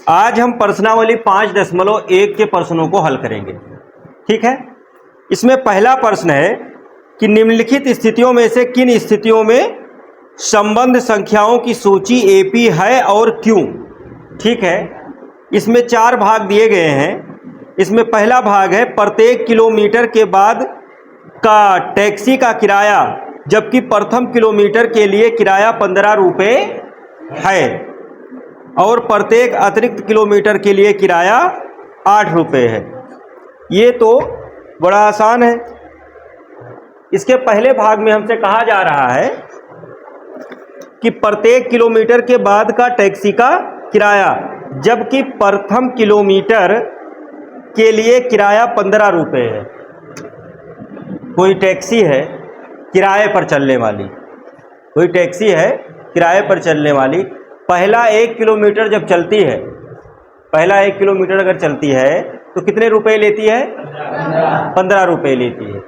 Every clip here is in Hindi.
आज हम प्रश्नावली 5.1 के प्रश्नों को हल करेंगे। ठीक है, इसमें पहला प्रश्न है कि निम्नलिखित स्थितियों में से किन स्थितियों में संबंध संख्याओं की सूची एपी है और क्यों। ठीक है, इसमें 4 भाग दिए गए हैं। इसमें पहला भाग है प्रत्येक किलोमीटर के बाद का टैक्सी का किराया, जबकि प्रथम किलोमीटर के लिए किराया 15 रुपये है और प्रत्येक अतिरिक्त किलोमीटर के लिए किराया 8 रुपये है। ये तो बड़ा आसान है। इसके पहले भाग में हमसे कहा जा रहा है कि प्रत्येक किलोमीटर के बाद का टैक्सी का किराया, जबकि प्रथम किलोमीटर के लिए किराया 15 रुपये है। कोई टैक्सी है किराए पर चलने वाली, कोई टैक्सी है किराए पर चलने वाली, पहला 1 किलोमीटर जब चलती है, पहला 1 किलोमीटर अगर चलती है तो कितने रुपए लेती है? 15 रुपये लेती है।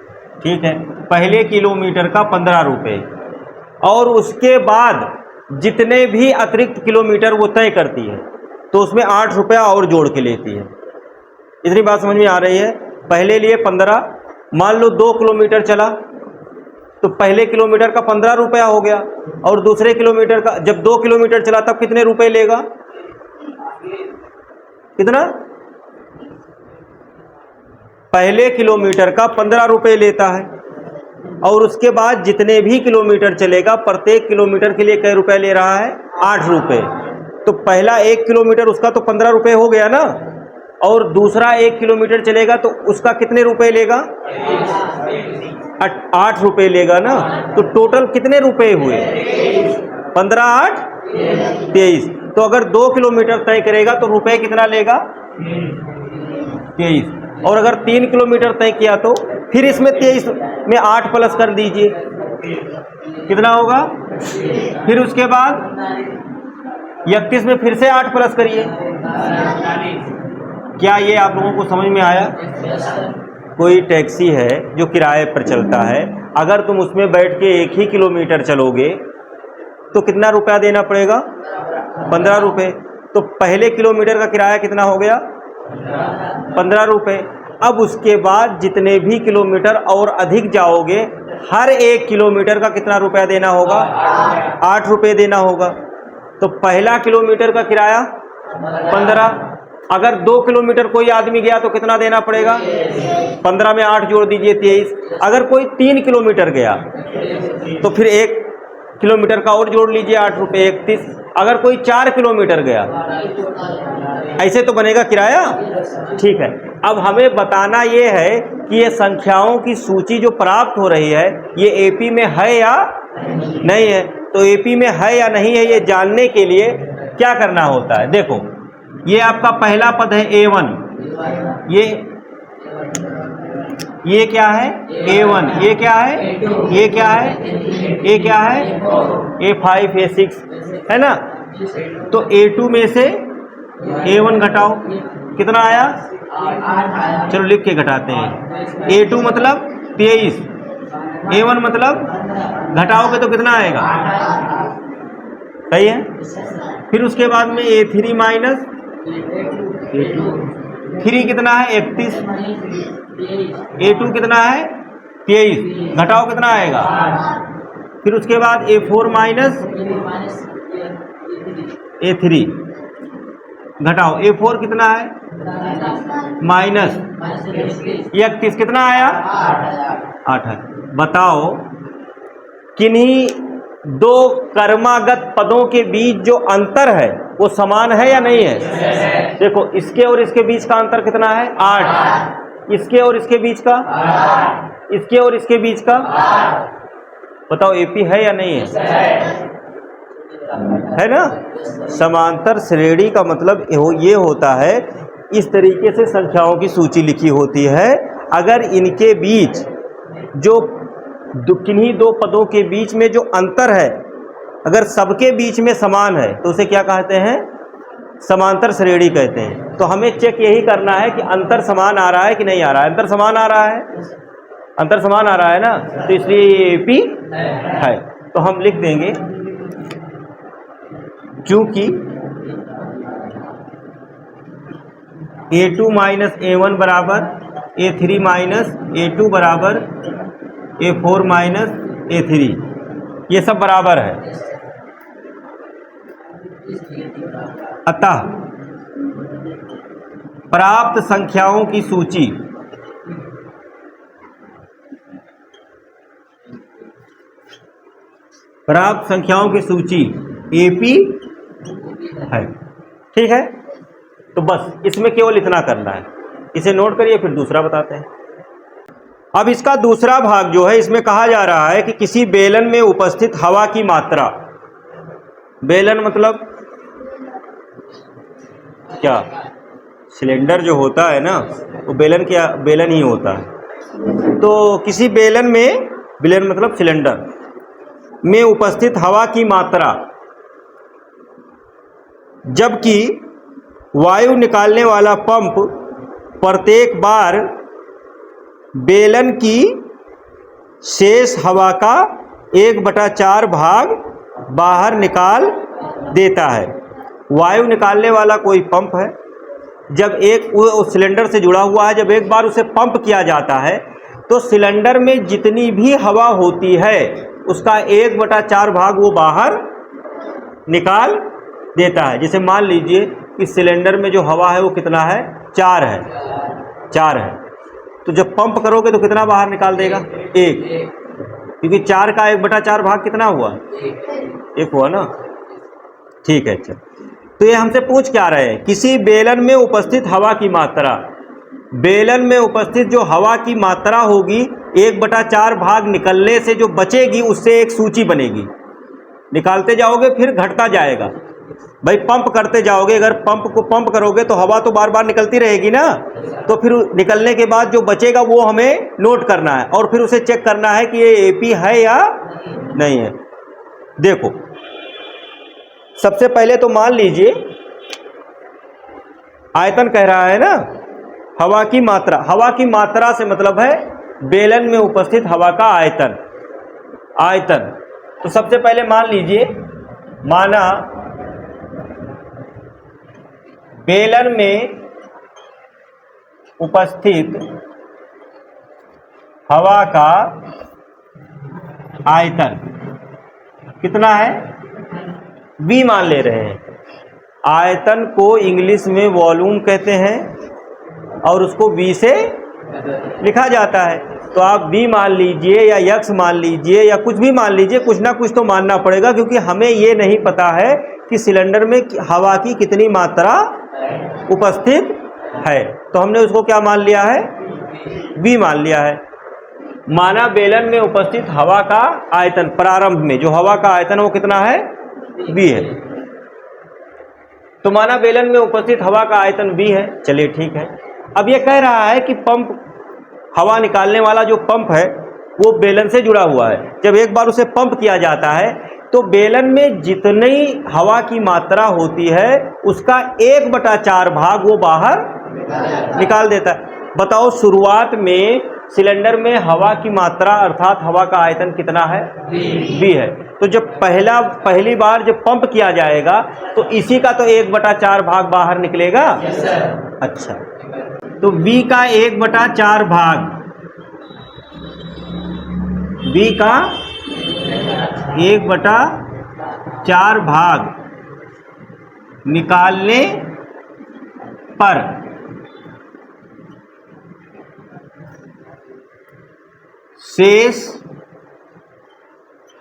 ठीक है, पहले किलोमीटर का 15 रुपये, और उसके बाद जितने भी अतिरिक्त किलोमीटर वो तय करती है तो उसमें 8 रुपया और जोड़ के लेती है। इतनी बात समझ में आ रही है? पहले लिए 15, मान लो 2 किलोमीटर चला तो पहले किलोमीटर का 15 रुपया हो गया, और दूसरे किलोमीटर का, जब 2 किलोमीटर चला तब कितने रुपए लेगा? कितना? पहले किलोमीटर का 15 रुपये लेता है, और उसके बाद जितने भी किलोमीटर चलेगा प्रत्येक किलोमीटर के लिए कै रुपए ले रहा है? 8 रुपये। तो पहला 1 किलोमीटर उसका तो 15 रुपये हो गया ना, और दूसरा 1 किलोमीटर चलेगा तो उसका कितने रुपए लेगा? 8 रुपये लेगा ना। तो टोटल कितने रुपए हुए? 15 8 23। तो अगर 2 किलोमीटर तय करेगा तो रुपए कितना लेगा? 23। और अगर 3 किलोमीटर तय किया तो फिर इसमें 23 में 8 प्लस कर दीजिए, कितना होगा? फिर उसके बाद 31 में फिर से 8 प्लस करिए। क्या ये आप लोगों को समझ में आया? कोई टैक्सी है जो किराए पर चलता है, अगर तुम उसमें बैठ के 1 ही किलोमीटर चलोगे तो कितना रुपया देना पड़ेगा? 15 रुपये। तो पहले किलोमीटर का किराया कितना हो गया? 15 रुपये। अब उसके बाद जितने भी किलोमीटर और अधिक जाओगे, हर 1 किलोमीटर का कितना रुपया देना होगा? 8 रुपये देना होगा। तो पहला किलोमीटर का किराया 15, अगर 2 किलोमीटर कोई आदमी गया तो कितना देना पड़ेगा? 15 में 8 जोड़ दीजिए 23। अगर कोई 3 किलोमीटर गया तो फिर 1 किलोमीटर का और जोड़ लीजिए 8 रुपये 31। अगर कोई 4 किलोमीटर गया, ऐसे तो बनेगा किराया। ठीक है, अब हमें बताना ये है कि ये संख्याओं की सूची जो प्राप्त हो रही है ये एपी में है या नहीं है। तो एपी में है या नहीं है ये जानने के लिए क्या करना होता है? देखो, ये आपका पहला पद है A1, ये क्या है? A1। ये क्या है? ये क्या है? ये क्या है? A5 A6 है ना। तो A2 में से A1 घटाओ, कितना आया? चलो लिख के घटाते हैं। A2 मतलब 23, A1 मतलब घटाओगे तो कितना आएगा? सही है। फिर उसके बाद में A3 माइनस A2, 3 कितना है? 31, A2 कितना है? 23, घटाओ कितना आएगा? फिर उसके बाद A4 माइनस A3, घटाओ, A4 कितना है? माइनस 31, कितना आया? 8 है। बताओ किन्हीं 2 कर्मागत पदों के बीच जो अंतर है वो समान है या नहीं है? देखो, इसके और इसके बीच का अंतर कितना है? 8। इसके और इसके बीच का? इसके और इसके बीच का? बताओ एपी है या नहीं है? है ना। समांतर श्रेणी का मतलब ये होता है, इस तरीके से संख्याओं की सूची लिखी होती है। अगर इनके बीच जो किन्हीं 2 पदों के बीच में जो अंतर है, अगर सबके बीच में समान है तो उसे क्या कहते हैं? समांतर श्रेणी कहते हैं। तो हमें चेक यही करना है कि अंतर समान आ रहा है कि नहीं आ रहा है। अंतर समान आ रहा है, अंतर समान आ रहा है ना, तो इसलिए ये एपी है। तो हम लिख देंगे, चूंकि A2 माइनस A1 बराबर A3 माइनस A2 बराबर A4 माइनस A3, ये सब बराबर है। अतः प्राप्त संख्याओं की सूची AP है। ठीक है, तो बस इसमें केवल इतना करना है, इसे नोट करिए, फिर दूसरा बताते हैं। अब इसका दूसरा भाग जो है, इसमें कहा जा रहा है कि किसी बेलन में उपस्थित हवा की मात्रा, बेलन मतलब क्या, सिलेंडर जो होता है ना वो बेलन क्या, बेलन ही होता है। तो किसी बेलन में, बेलन मतलब सिलेंडर में उपस्थित हवा की मात्रा, जबकि वायु निकालने वाला पंप प्रत्येक बार बेलन की शेष हवा का 1/4 भाग बाहर निकाल देता है। वायु निकालने वाला कोई पंप है, जब एक वो सिलेंडर से जुड़ा हुआ है, जब एक बार उसे पंप किया जाता है तो सिलेंडर में जितनी भी हवा होती है उसका 1/4 भाग वो बाहर निकाल देता है। जैसे मान लीजिए कि सिलेंडर में जो हवा है वो कितना है, 4 है, 4 है। तो जब पंप करोगे तो कितना बाहर निकाल देगा, 1, क्योंकि 4 का 1/4 भाग कितना हुआ, 1 हुआ ना। ठीक है, चल। तो ये हमसे पूछ क्या रहे हैं, किसी बेलन में उपस्थित हवा की मात्रा, बेलन में उपस्थित जो हवा की मात्रा होगी 1/4 भाग निकलने से जो बचेगी उससे एक सूची बनेगी। निकालते जाओगे फिर घटता जाएगा। भाई पंप करते जाओगे, अगर पंप को पंप करोगे तो हवा तो बार बार निकलती रहेगी ना, तो फिर निकलने के बाद जो बचेगा वो हमें नोट करना है और फिर उसे चेक करना है कि ये AP है या नहीं है। देखो, सबसे पहले तो मान लीजिए आयतन कह रहा है ना, हवा की मात्रा, हवा की मात्रा से मतलब है बेलन में उपस्थित हवा का आयतन, आयतन। तो सबसे पहले मान लीजिए, माना बेलन में उपस्थित हवा का आयतन कितना है, V मान ले रहे हैं। आयतन को इंग्लिश में वॉल्यूम कहते हैं और उसको V से लिखा जाता है। तो आप V मान लीजिए या X मान लीजिए या कुछ भी मान लीजिए, कुछ ना कुछ तो मानना पड़ेगा, क्योंकि हमें ये नहीं पता है कि सिलेंडर में हवा की कितनी मात्रा उपस्थित है। तो हमने उसको क्या मान लिया है, V मान लिया है। माना बेलन में उपस्थित हवा का आयतन, प्रारंभ में जो हवा का आयतन वो कितना है, V है। तो माना बेलन में उपस्थित हवा का आयतन V है। चलिए ठीक है। अब ये कह रहा है कि पंप, हवा निकालने वाला जो पंप है वो बेलन से जुड़ा हुआ है। जब एक बार उसे पंप किया जाता है तो बेलन में जितनी हवा की मात्रा होती है उसका 1/4 भाग वो बाहर निकाल देता है। बताओ, शुरुआत में सिलेंडर में हवा की मात्रा अर्थात हवा का आयतन कितना है, V है। तो जब पहली बार जब पंप किया जाएगा तो इसी का तो 1/4 भाग बाहर निकलेगा। अच्छा, तो V का 1/4 भाग, V का 1/4 भाग निकालने पर शेष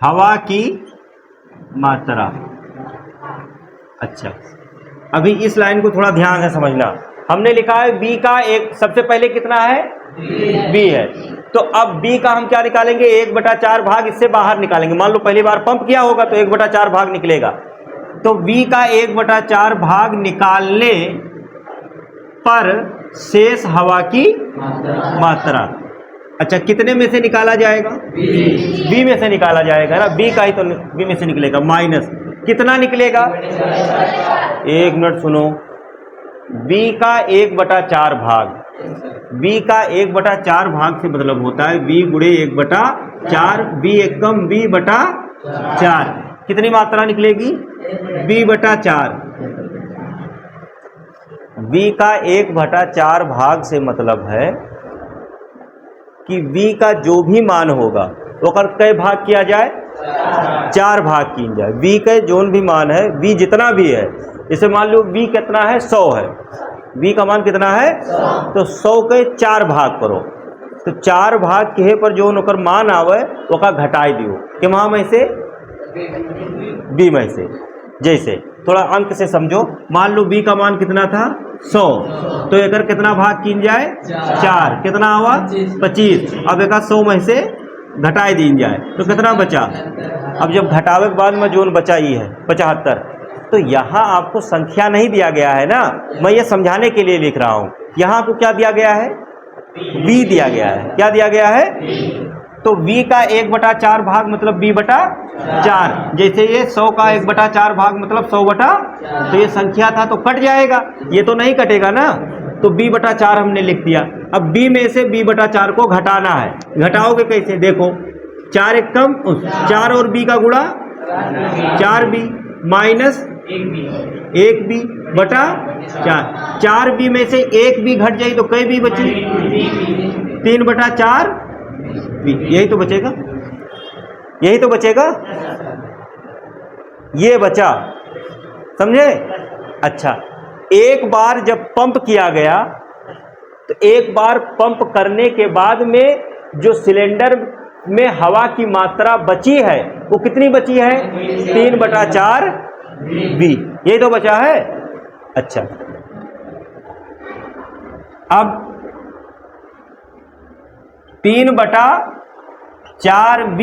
हवा की मात्रा। अच्छा, अभी इस लाइन को थोड़ा ध्यान से समझना। हमने लिखा है B का एक, सबसे पहले कितना है, B है। तो अब B का हम क्या निकालेंगे, 1/4 भाग इससे बाहर निकालेंगे। मान लो पहली बार पंप किया होगा तो 1/4 भाग निकलेगा। तो V का 1/4 भाग निकालने पर शेष हवा की मात्रा। अच्छा, कितने में से निकाला जाएगा, B में से निकाला जाएगा ना, B का ही तो B में से निकलेगा। माइनस कितना निकलेगा, 1 मिनट सुनो, B का 1/4 भाग, B का 1/4 भाग से मतलब होता है B गुणे 1/4, B एकम B/4। कितनी मात्रा निकलेगी, B/4। v का 1/4 भाग से मतलब है कि v का जो भी मान होगा वो कर कई भाग किया जाए, 4 भाग किया जाए। v का जो भी मान है, v जितना भी है, जैसे मान लो v कितना है, 100 है, v का मान कितना है, तो 100 के 4 भाग करो, तो 4 भाग के पर जो ओकर मान आवे वो का घटाई दियो कि वहाँ में से b में से। जैसे थोड़ा अंक से समझो, मान लो b का मान कितना था, 100, तो एक कितना भाग किन जाए, 4, कितना हुआ 25। अब एक 100 में से घटाई दी जाए तो कितना बचा। अब जब घटावे के बाद में जो बचा ये है 75, तो यहाँ आपको संख्या नहीं दिया गया है ना, मैं ये समझाने के लिए लिख रहा हूँ। यहाँ आपको क्या दिया गया है, v दिया गया है। क्या दिया गया है, तो v का 1/4 भाग मतलब b/4। जैसे ये 100 का 1/4 भाग मतलब 100 तो ये संख्या था तो कट जाएगा, ये तो नहीं कटेगा ना, तो b/4 हमने लिख दिया। अब b में से b/4 को घटाना है, घटाओगे कैसे, देखो 4 एक कम 4 और b का गुणा 4b माइनस 1b/4। 4b में से 1b घट जाए तो कई b बची, 3/4 b, यही तो बचेगा, यही तो बचेगा, ये बचा, समझे। अच्छा, एक बार जब पंप किया गया तो एक बार पंप करने के बाद में जो सिलेंडर में हवा की मात्रा बची है वो कितनी बची है, 3/4 b, यही तो बचा है। अच्छा, अब 3/4 b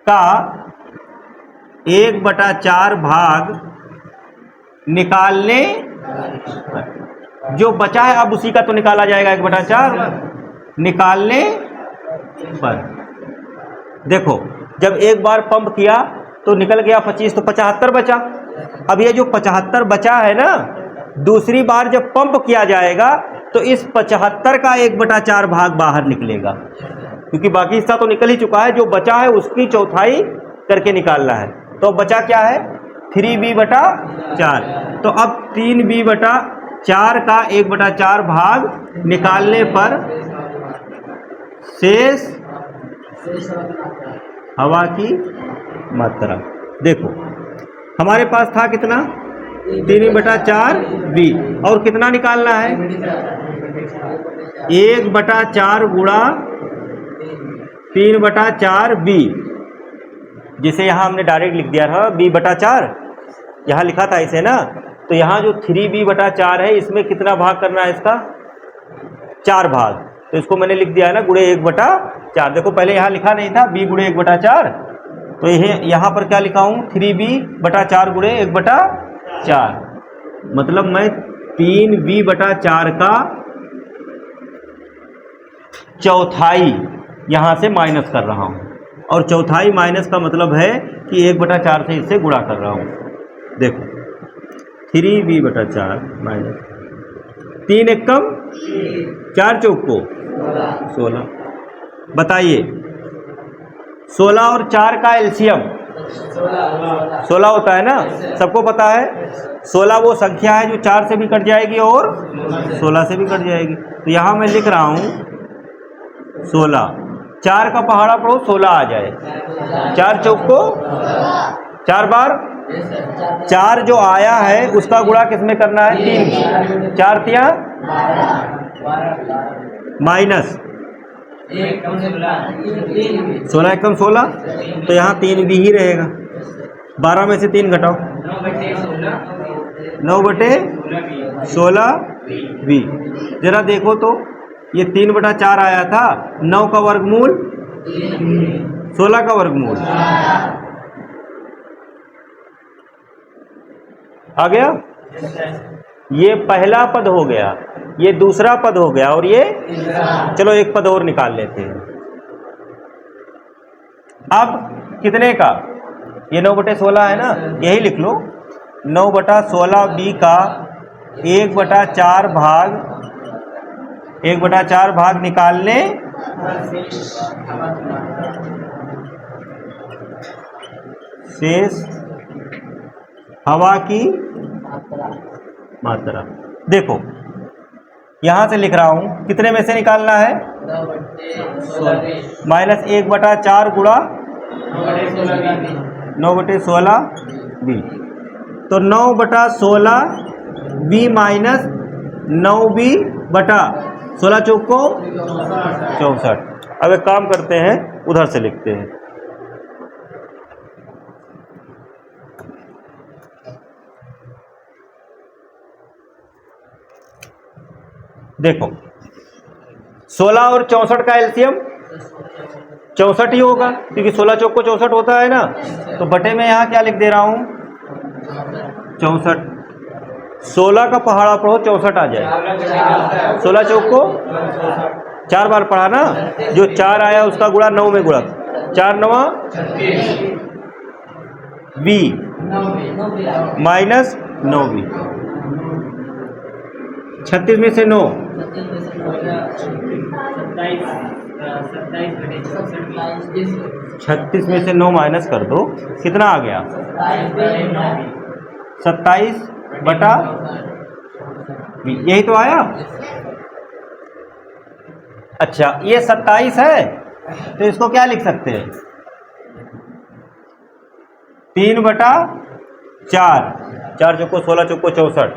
का 1/4 भाग निकालने, जो बचा है अब उसी का तो निकाला जाएगा 1/4 निकालने पर। देखो जब एक बार पंप किया तो निकल गया 25, तो 75 बचा। अब ये जो 75 बचा है ना, दूसरी बार जब पंप किया जाएगा तो इस 75 का 1/4 भाग बाहर निकलेगा, क्योंकि बाकी हिस्सा तो निकल ही चुका है, जो बचा है उसकी चौथाई करके निकालना है। तो बचा क्या है, 3b/4। तो अब 3b/4 का 1/4 भाग निकालने पर शेष हवा की मात्रा। देखो हमारे पास था कितना, 3b/4 b, और कितना निकालना है, 1/4 गुणा 3/4 b, जिसे यहाँ हमने डायरेक्ट लिख दिया था b/4, यहाँ लिखा था इसे ना, तो यहाँ जो 3b/4 है इसमें कितना भाग करना है, इसका 4 भाग, तो इसको मैंने लिख दिया है ना गुणे 1/4। देखो पहले यहाँ लिखा नहीं था b गुणे 1/4, तो यहाँ पर क्या लिखा हूँ, 3b/4 गुणे 1/4, मतलब मैं 3b/4 का चौथाई यहाँ से माइनस कर रहा हूँ, और चौथाई माइनस का मतलब है कि 1/4 से इससे गुणा कर रहा हूँ। देखो 3b/4 माइनस 3 एक कम 4 चौक को 16। बताइए 16 और 4 का एलसीएम 16 होता है ना, सबको पता है। 16 वो संख्या है जो 4 से भी कट जाएगी और 16 से भी कट जाएगी। तो यहाँ मैं लिख रहा हूँ 16, 4 का पहाड़ा पढ़ो 16 आ जाए, 4 चौक को 4 बार, 4 जो आया है उसका गुणा किसमें करना है, 3, 4 तिया माइनस 16 एकम 16, तो यहाँ 3 भी ही रहेगा। 12 में से 3 घटाओ, 9/16 भी। जरा देखो तो ये 3/4 आया था, 9 का वर्गमूल 16 का वर्गमूल आ गया। ये पहला पद हो गया, ये दूसरा पद हो गया, और ये चलो एक पद और निकाल लेते हैं। अब कितने का, ये 9/16 है ना, यही लिख लो, 9/16 b का 1/4 भाग निकालने शेष हवा की मात्रा। देखो यहां से लिख रहा हूं, कितने में से निकालना है? -1/4 गुणा 9/16 बी। तो 9/16 बी माइनस 9b बटा 16 चौको 64। अब एक काम करते हैं, उधर से लिखते हैं। देखो 16 और 64 का एलसीएम 64 ही होगा, क्योंकि 16 चौको 64 होता है ना। तो बटे में यहां क्या लिख दे रहा हूं? 64। 16 का पहाड़ा पढ़ो 64 आ जाए। 16 चौको 4 बार पढ़ा ना, जो 4 आया उसका गुणा 9 में गुणा, 4 9 बी माइनस 9b। 36 में से 9 36 में से 9 माइनस कर दो, कितना आ गया? 27 बटा, यही तो आया। अच्छा ये 27 है, तो इसको क्या लिख सकते हैं? 3/4, 4 चौको 16 चौको 64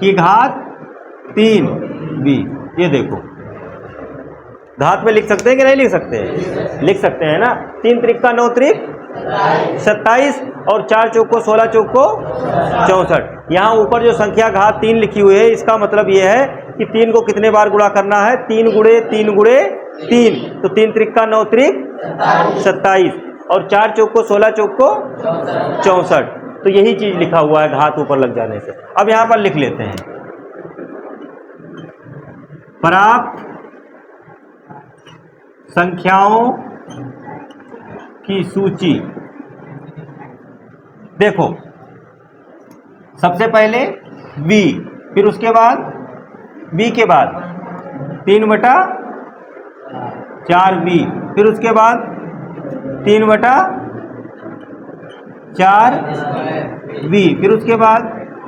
की घात 3b। ये देखो घात में लिख सकते हैं कि नहीं लिख सकते हैं? लिख सकते हैं ना। 3 त्रिक 9 त्रिक 27 और 4 चौको 16 चौको 64। यहाँ ऊपर जो संख्या घात 3 लिखी हुई है, इसका मतलब ये है कि 3 को कितने बार गुणा करना है? 3 गुणे 3 गुणे 3। तो 3 त्रिक 9 त्रिक 27 और 4 चौको 16 चौको 64। तो यही चीज लिखा हुआ है घात ऊपर लग जाने से। अब यहां पर लिख लेते हैं, प्राप्त संख्याओं की सूची। देखो सबसे पहले b, फिर उसके बाद b के बाद 3/4b, फिर उसके बाद 3/4b, फिर उसके बाद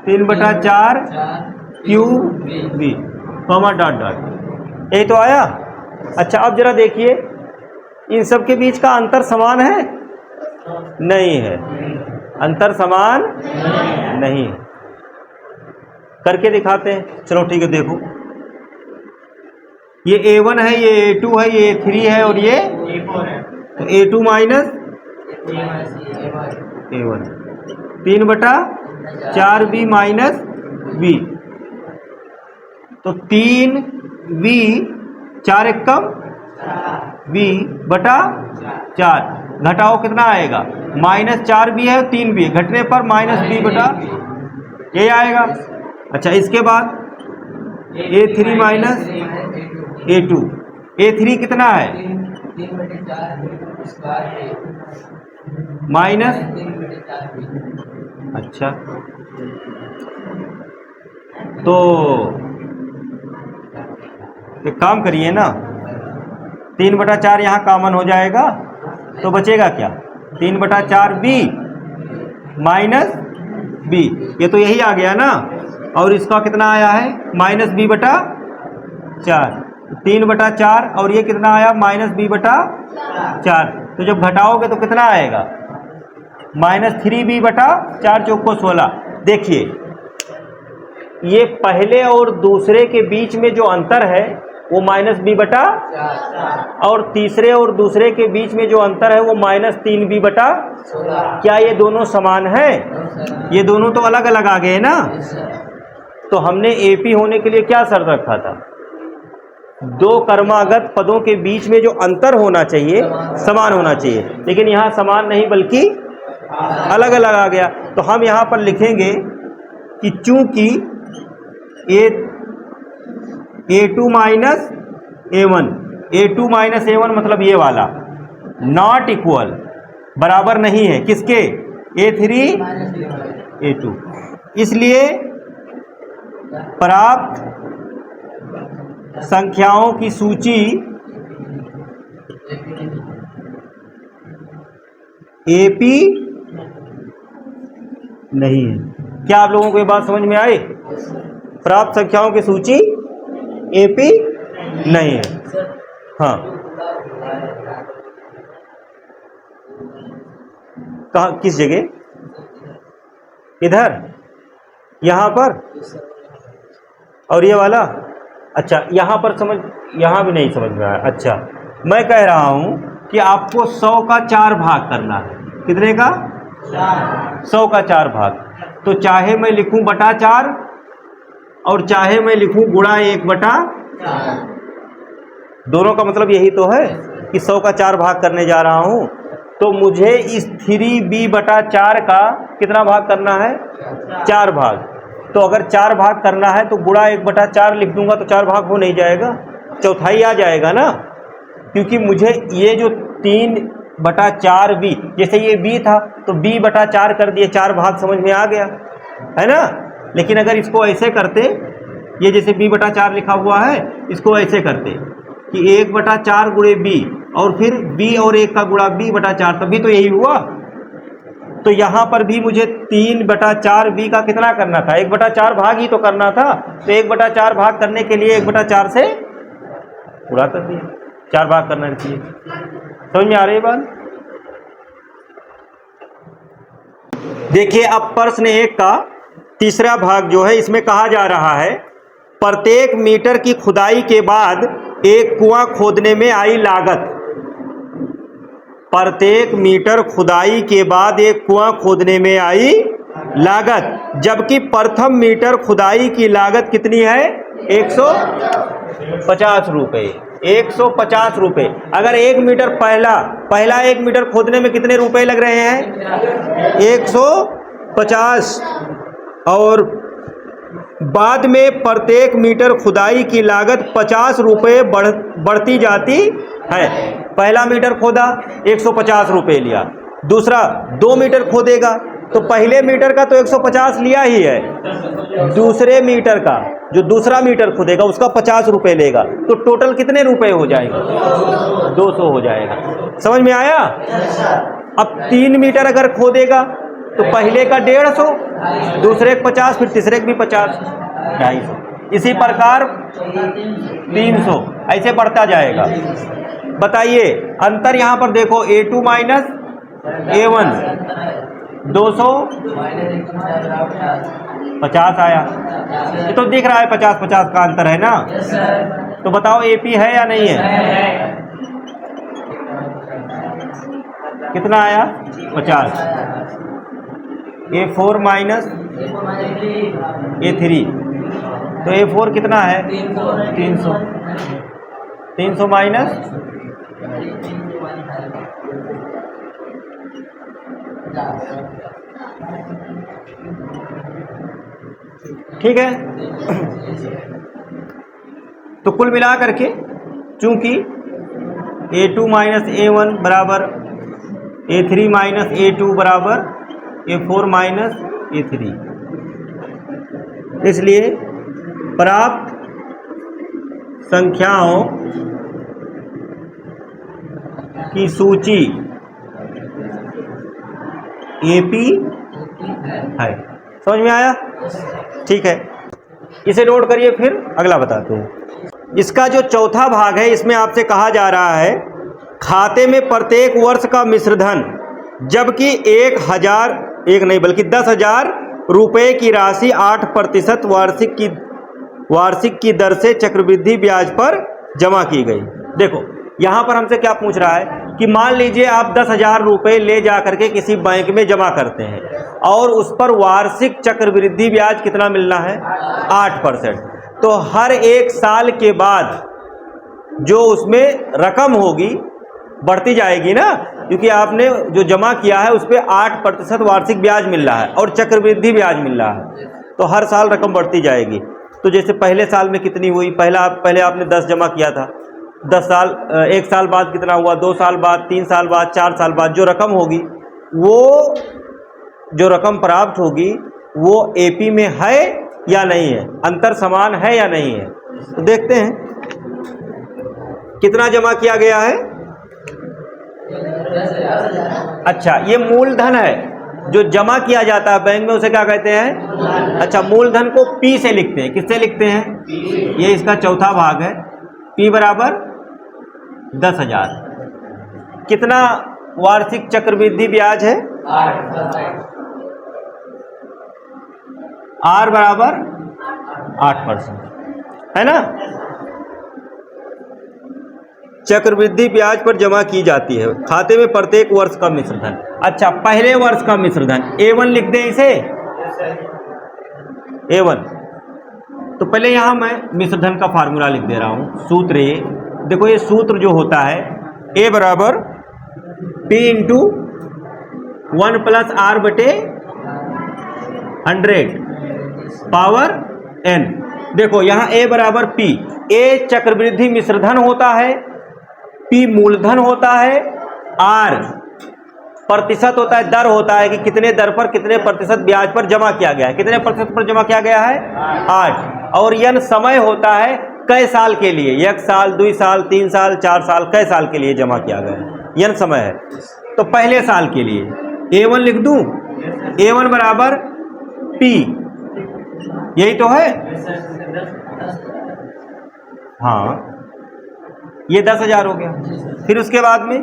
3/4qb, कॉमा डॉट डॉट। यही तो आया। अच्छा अब जरा देखिए, इन सब के बीच का अंतर समान है? नहीं है, अंतर समान नहीं है। करके दिखाते हैं, चलो ठीक है। देखो ये A1 है, ये A2 है, ये A3 है और ये तो A2 minus A1, 3/4b minus b। तो 3b 4 एकम b बटा 4, घटाओ कितना आएगा? -4b है, 3b है, घटने पर -b बटा ये आएगा। अच्छा इसके बाद A3 माइनस A2, A3 कितना है? माइनस, अच्छा तो एक काम करिए ना, 3/4 यहाँ कॉमन हो जाएगा, तो बचेगा क्या? 3/4b माइनस b, ये तो यही आ गया ना। और इसका कितना आया है? -b बटा 4। 3/4 और ये कितना आया? -b बटा 4। तो जब घटाओगे तो कितना आएगा? -3b बटा 4 चौको 16। देखिए ये पहले और दूसरे के बीच में जो अंतर है वो -b बटा, और तीसरे और दूसरे के बीच में जो अंतर है वो -3b बटा। क्या ये दोनों समान है? ये दोनों तो अलग अलग आ गए ना। तो हमने AP होने के लिए क्या शर्त रखा था? दो कर्मागत पदों के बीच में जो अंतर होना चाहिए समान होना चाहिए, लेकिन यहाँ समान नहीं बल्कि अलग अलग आ गया। तो हम यहाँ पर लिखेंगे कि चूंकि A2 minus A1, A2 minus A1 मतलब ये वाला नॉट इक्वल, बराबर नहीं है किसके? A3 A2। इसलिए प्राप्त संख्याओं की सूची AP नहीं है। क्या आप लोगों को ये बात समझ में आई? प्राप्त संख्याओं की सूची एपी नहीं है। हाँ, कहाँ, किस जगह? इधर, यहाँ पर, और ये वाला? अच्छा, यहाँ पर समझ, यहाँ भी नहीं समझ में आया। अच्छा, मैं कह रहा हूँ कि आपको 100 का 4 भाग करना है। कितने का? 100 का 4 भाग। तो चाहे मैं लिखूं बटा 4 और चाहे मैं लिखूं गुणा 1/4, दोनों का मतलब यही तो है कि 100 का 4 भाग करने जा रहा हूं, तो मुझे इस 3b/4 का कितना भाग करना है? 4 भाग। तो अगर 4 भाग करना है तो गुणा 1/4 लिख दूंगा तो 4 भाग हो नहीं जाएगा, चौथाई आ जाएगा ना, क्योंकि मुझे ये जो 3/4b, जैसे ये b था तो b/4 कर दिए, 4 भाग समझ में आ गया, है ना। लेकिन अगर इसको ऐसे करते, ये जैसे b/4 लिखा हुआ है, इसको ऐसे करते कि 1/4 गुणे b और फिर b और 1 का गुणा b/4, तभी तो यही हुआ। तो यहाँ पर भी मुझे 3/4b का कितना करना था? 1/4 भाग ही तो करना था। तो 1/4 भाग करने के लिए 1/4 से गुणा कर दिया, 4 भाग करना चाहिए। समझ में आ रही बात? देखिए, अब प्रश्न 1 का तीसरा भाग जो है, इसमें कहा जा रहा है प्रत्येक मीटर की खुदाई के बाद एक कुआं खोदने में आई लागत। प्रत्येक मीटर खुदाई के बाद एक कुआं खोदने में आई लागत, जबकि प्रथम मीटर खुदाई की लागत कितनी है? 150 रुपये। 150 रुपये। अगर 1 मीटर पहला 1 मीटर खोदने में कितने रुपए लग रहे हैं? 150। और बाद में प्रत्येक मीटर खुदाई की लागत 50 रुपये बढ़ती जाती है। पहला मीटर खोदा, 150 रुपये लिया। दूसरा 2 मीटर खोदेगा तो पहले मीटर का तो 150 लिया ही है, दूसरे मीटर का, जो दूसरा मीटर खोदेगा उसका 50 रुपये लेगा। तो टोटल कितने रुपए हो जाएगा? 200 हो जाएगा। समझ में आया? अब 3 मीटर अगर खोदेगा तो पहले का 150, दूसरे का 50, फिर तीसरे का भी 50, 250। इसी प्रकार 300, ऐसे बढ़ता जाएगा। बताइए अंतर यहाँ पर देखो, A2 माइनस A1 250 आया। ये तो दिख रहा है 50-50 का अंतर है ना। तो बताओ AP है या नहीं है? कितना आया? 50। A4 माइनस A3, तो A4 कितना है? 300। 300 माइनस ठीक है। तो कुल मिला करके चूंकि A2 माइनस A1 बराबर A3 माइनस A2 बराबर A4 माइनस A3, इसलिए प्राप्त संख्याओं की सूची AP है। समझ में आया? ठीक है, इसे नोट करिए, फिर अगला बताते हैं। इसका जो चौथा भाग है, इसमें आपसे कहा जा रहा है खाते में प्रत्येक वर्ष का मिश्रधन, जबकि 10,000 रुपये की राशि 8% वार्षिक की दर से चक्रवृद्धि ब्याज पर जमा की गई। देखो यहाँ पर हमसे क्या पूछ रहा है कि मान लीजिए आप 10,000 रुपये ले जा करके किसी बैंक में जमा करते हैं और उस पर वार्षिक चक्रवृद्धि ब्याज कितना मिलना है? 8%। तो हर 1 साल के बाद जो उसमें रकम होगी बढ़ती जाएगी ना, क्योंकि आपने जो जमा किया है उस पर 8% वार्षिक ब्याज मिल रहा है और चक्रवृद्धि ब्याज मिल रहा है, तो हर साल रकम बढ़ती जाएगी। तो जैसे पहले साल में कितनी हुई? पहले आपने 10 जमा किया था, 10 साल, 1 साल बाद कितना हुआ? 2 साल बाद, 3 साल बाद, 4 साल बाद जो रकम होगी, वो जो रकम प्राप्त होगी वो AP में है या नहीं है? अंतर समान है या नहीं है? तो देखते हैं कितना जमा किया गया है। अच्छा, ये मूलधन है, जो जमा किया जाता है बैंक में उसे क्या कहते हैं? अच्छा, मूलधन को P से लिखते हैं। किससे लिखते हैं? ये इसका चौथा भाग है। P बराबर 10,000। कितना वार्षिक चक्रवृद्धि ब्याज है? R बराबर 8%, है ना। चक्रवृद्धि ब्याज पर जमा की जाती है खाते में प्रत्येक वर्ष का मिश्रधन। अच्छा, पहले वर्ष का मिश्रधन A1 लिख दें इसे, A1। तो पहले यहां मैं मिश्रधन का फार्मूला लिख दे रहा हूं। सूत्र ये देखो, ये सूत्र जो होता है A बराबर P इंटू 1 प्लस R बटे 100 पावर N। देखो यहां A बराबर P, A चक्रवृद्धि मिश्रधन होता है, P मूलधन होता है, R प्रतिशत होता है, दर होता है कि कितने दर पर कितने प्रतिशत ब्याज पर जमा किया गया है। कितने प्रतिशत पर जमा किया गया है? 8। और N समय होता है कई साल के लिए, 1 साल, 2 साल, 3 साल, 4 साल, कई साल के लिए जमा किया गया है, N समय है। तो पहले साल के लिए A1 लिख दूं, A1 बराबर P, यही तो है। हाँ, ये 10,000 हो गया। फिर उसके बाद में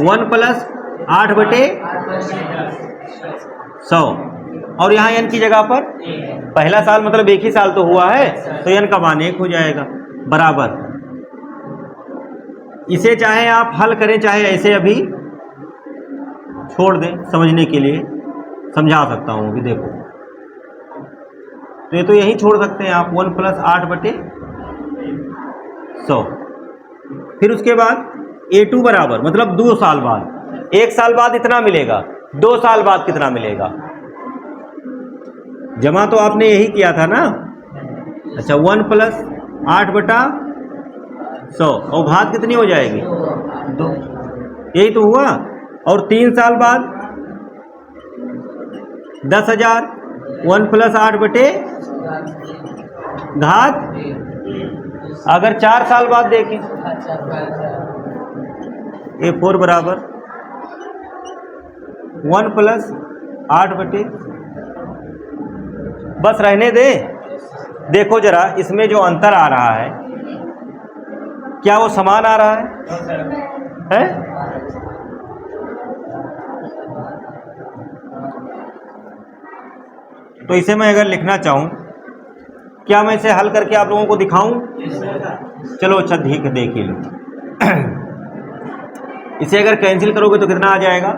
1 प्लस 8 बटे 100, और यहाँ n की जगह पर पहला साल मतलब एक ही साल तो हुआ है, तो n का मान 1 हो जाएगा, बराबर। इसे चाहे आप हल करें, चाहे ऐसे अभी छोड़ दें, समझने के लिए समझा सकता हूँ कि देखो, तो ये तो यही छोड़ सकते हैं आप, 1 प्लस 8 बटे 100। फिर उसके बाद A2 बराबर मतलब 2 साल बाद, 1 साल बाद इतना मिलेगा, 2 साल बाद कितना मिलेगा? जमा तो आपने यही किया था ना। अच्छा, 1 प्लस 8 बटा 100, और घात कितनी हो जाएगी? 2, यही तो हुआ। और 3 साल बाद 10,000, 1 प्लस 8 बटे घात, अगर 4 साल बाद देखें A4 बराबर 1 प्लस 8 बटे, बस रहने दे। देखो जरा इसमें जो अंतर आ रहा है, क्या वो समान आ रहा है? तो इसे मैं अगर लिखना चाहूं, क्या मैं इसे हल करके आप लोगों को दिखाऊं? चलो अच्छा, ठीक है, देख ही लो। इसे अगर कैंसिल करोगे तो कितना आ जाएगा?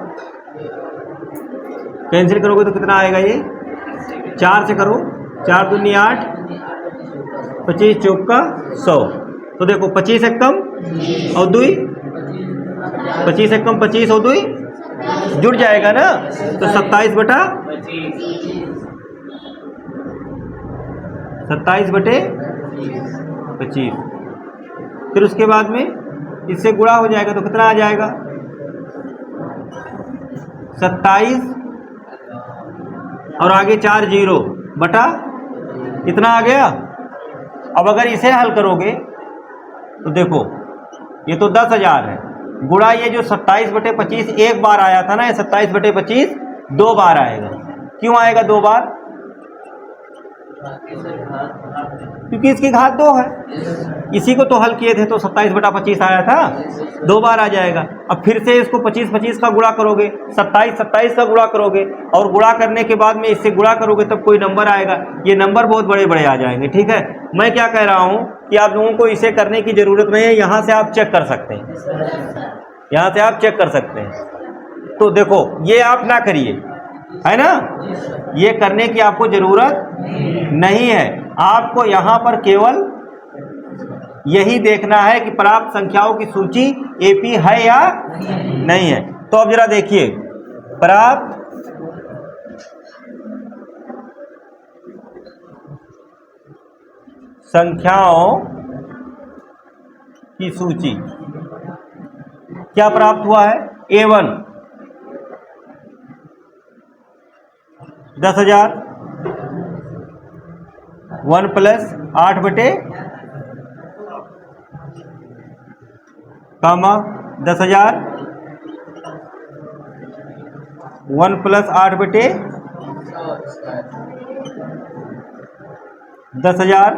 कैंसिल करोगे तो कितना आएगा? ये 4 से करो, 4 दूनी 8, 25 चौका 100। तो देखो 25 एक कम और 2, 25 एक कम 25 और 2 जुड़ जाएगा ना, तो 27 बटा 25। फिर उसके बाद में इससे गुणा हो जाएगा तो कितना आ जाएगा? 27 और आगे 4 जीरो बटा कितना आ गया? अब अगर इसे हल करोगे तो देखो, ये तो 10,000 है, गुणा ये जो 27 बटे 25 एक बार आया था ना, ये 27 बटे 25 2 बार आएगा। क्यों आएगा 2 बार? क्योंकि इसकी घात 2 है। इसी को तो हल किए थे तो 27 बटा 25 आया था, 2 बार आ जाएगा। अब फिर से इसको 25 का गुणा करोगे, 27 का गुणा करोगे, और गुणा करने के बाद में इससे गुणा करोगे तब कोई नंबर आएगा। ये नंबर बहुत बड़े बड़े आ जाएंगे। ठीक है, मैं क्या कह रहा हूं कि आप लोगों को इसे करने की जरूरत नहीं है, यहां से आप चेक कर सकते हैं, यहां से आप चेक कर सकते हैं। तो देखो ये आप ना करिए, है ना, ये करने की आपको जरूरत नहीं है। आपको यहां पर केवल यही देखना है कि प्राप्त संख्याओं की सूची एपी है या नहीं है। तो अब जरा देखिए, प्राप्त संख्याओं की सूची क्या प्राप्त हुआ है? A1 10,000, 1 प्लस 8 बटे 10,000 1 प्लस 8 बटे 10,000,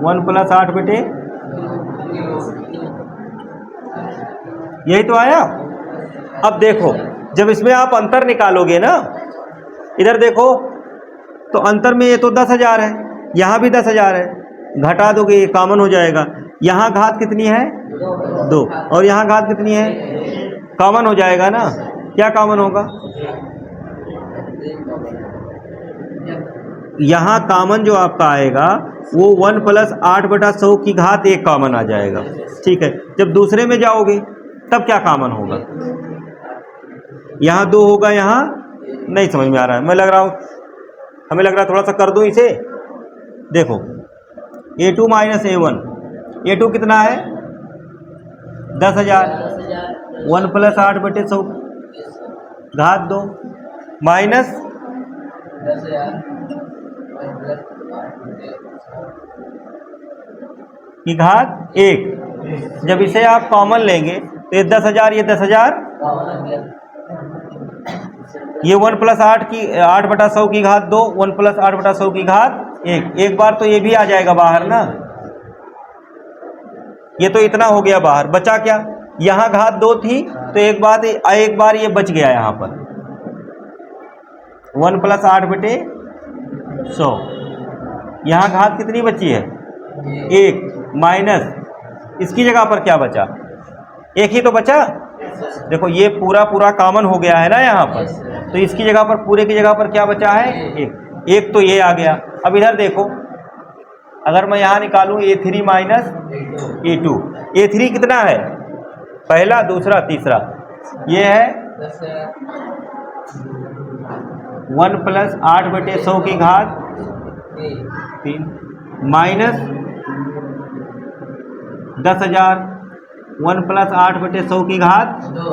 1 प्लस 8 बटे, यही तो आया। अब देखो जब इसमें आप अंतर निकालोगे ना, इधर देखो तो अंतर में ये तो 10,000 है, यहाँ भी 10,000 है, घटा दोगे ये कॉमन हो जाएगा। यहाँ घात कितनी है 2 और यहाँ घात कितनी है, कॉमन हो जाएगा ना। क्या कॉमन होगा, यहाँ कॉमन जो आपका आएगा वो 1 प्लस 8 बटा 100 की घात 1 कॉमन आ जाएगा। ठीक है, जब दूसरे में जाओगे तब क्या कॉमन होगा, यहाँ 2 होगा, यहाँ नहीं समझ में आ रहा है, हमें लग रहा है थोड़ा सा कर दूं इसे। देखो A2 माइनस A1, A2 कितना है 10,000, 1 प्लस 8 बटे 100 घात 2 माइनस की घात 1। जब इसे आप कॉमन लेंगे तो ये 10,000, ये 10,000, ये 1 प्लस 8 बटा 100 की घात 2, 1 प्लस 8 बटा 100 की घात 1। एक बार तो ये भी आ जाएगा बाहर ना, ये तो इतना हो गया बाहर, बचा क्या, यहाँ घात 2 थी तो एक बार ये बच गया यहाँ पर 1 प्लस 8 बटे 100। यहाँ घात कितनी बची है 1 माइनस इसकी जगह पर क्या बचा, 1 ही तो बचा। देखो ये पूरा कॉमन हो गया है ना यहाँ पर, तो इसकी जगह पर पूरे की जगह पर क्या बचा है 1 तो ये आ गया। अब इधर देखो अगर मैं यहाँ निकालूँ A3 माइनस A2, A3 कितना है, पहला दूसरा तीसरा, ये है 1 प्लस 8 बटे 100 की घात 3 माइनस 10,000, 1 प्लस 8 बटे 100 की घात 2।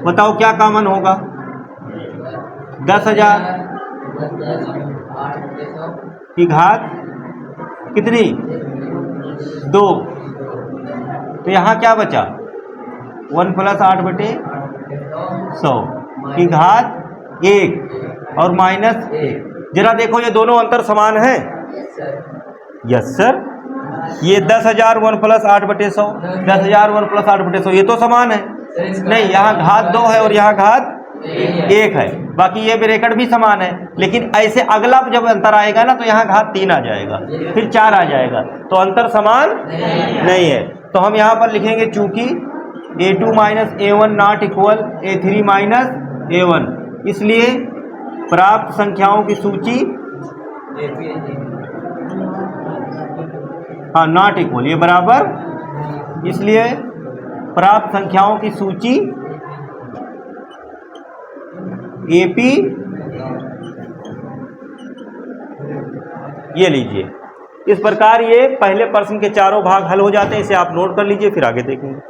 बताओ क्या कॉमन होगा, 10,000 की घात कितनी 2, तो यहाँ क्या बचा 1 प्लस 8 बटे 100 की घात 1 और माइनस 1। जरा देखो ये दोनों अंतर समान है, यस सर, ये 10,000 1 प्लस 8 बटे 100, 10,000 1 प्लस 8 बटे 100, ये तो समान है। नहीं, यहाँ घात 2 है और यहाँ घात 1 है, बाकी ये ब्रैकेट भी समान है। लेकिन ऐसे अगला जब अंतर आएगा ना तो यहाँ घात 3 आ जाएगा, फिर 4 आ जाएगा, तो अंतर समान नहीं है। तो हम यहाँ पर लिखेंगे चूंकि A2 minus A1 not equal A3 minus A1, इसलिए प्राप्त संख्याओं की सूची नॉट इक्वल, ये बराबर, इसलिए प्राप्त संख्याओं की सूची AP, ये लीजिए। इस प्रकार ये पहले प्रश्न के चारों भाग हल हो जाते हैं, इसे आप नोट कर लीजिए, फिर आगे देखेंगे।